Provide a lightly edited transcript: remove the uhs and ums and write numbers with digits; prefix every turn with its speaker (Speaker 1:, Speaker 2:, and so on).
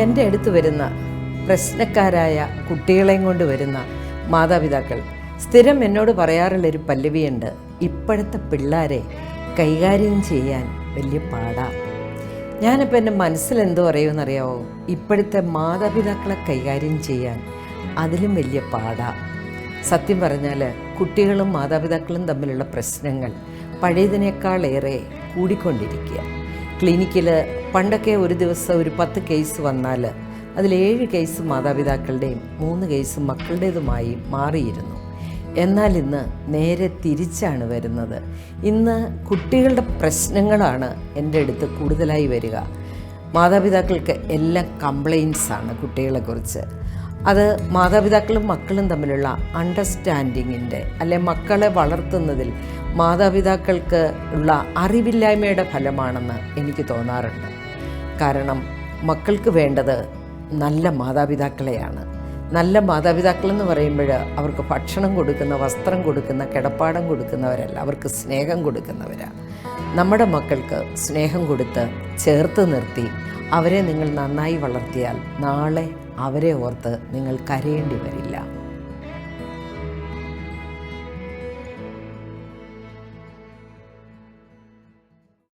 Speaker 1: എൻ്റെ അടുത്ത് വരുന്ന പ്രശ്നക്കാരായ കുട്ടികളെയും കൊണ്ട് വരുന്ന മാതാപിതാക്കൾ സ്ഥിരം എന്നോട് പറയാറുള്ളൊരു പല്ലവിയുണ്ട്, ഇപ്പോഴത്തെ പിള്ളേരെ കൈകാര്യം ചെയ്യാൻ വലിയ പാടാ. ഞാനിപ്പോൾ എൻ്റെ മനസ്സിലെന്തോ അറിയുമെന്നറിയാവോ, ഇപ്പോഴത്തെ മാതാപിതാക്കളെ കൈകാര്യം ചെയ്യാൻ അതിലും വലിയ പാടാ. സത്യം പറഞ്ഞാൽ കുട്ടികളും മാതാപിതാക്കളും തമ്മിലുള്ള പ്രശ്നങ്ങൾ പഴയതിനേക്കാളേറെ കൂടിക്കൊണ്ടിരിക്കുക. ക്ലിനിക്കിൽ പണ്ടൊക്കെ ഒരു ദിവസം ഒരു 10 കേസ് വന്നാൽ അതിൽ 7 കേസ് മാതാപിതാക്കളുടെയും 3 കേസ് മക്കളുടേതുമായി മാറിയിരുന്നു. എന്നാൽ ഇന്ന് നേരെ തിരിച്ചാണ് വരുന്നത്. ഇന്ന് കുട്ടികളുടെ പ്രശ്നങ്ങളാണ് എൻ്റെ അടുത്ത് കൂടുതലായി വരിക. മാതാപിതാക്കൾക്ക് എല്ലാം കംപ്ലയിൻസാണ് കുട്ടികളെക്കുറിച്ച്. അത് മാതാപിതാക്കളും മക്കളും തമ്മിലുള്ള അണ്ടർസ്റ്റാൻഡിങ്ങിൻ്റെ അല്ലെ മക്കളെ വളർത്തുന്നതിൽ മാതാപിതാക്കൾക്ക് ഉള്ള അറിവില്ലായ്മയുടെ ഫലമാണെന്ന് എനിക്ക് തോന്നാറുണ്ട്. കാരണം മക്കൾക്ക് വേണ്ടത് നല്ല മാതാപിതാക്കളെയാണ്. നല്ല മാതാപിതാക്കളെന്ന് പറയുമ്പോൾ അവർക്ക് ഭക്ഷണം കൊടുക്കുന്ന, വസ്ത്രം കൊടുക്കുന്ന, കിടപ്പാടം കൊടുക്കുന്നവരല്ല, അവർക്ക് സ്നേഹം കൊടുക്കുന്നവരാണ്. നമ്മുടെ മക്കൾക്ക് സ്നേഹം കൊടുത്ത് ചേർത്ത് നിർത്തി അവരെ നിങ്ങൾ നന്നായി വളർത്തിയാൽ നാളെ അവരെ ഓർത്ത് നിങ്ങൾ കരയേണ്ടി വരില്ല.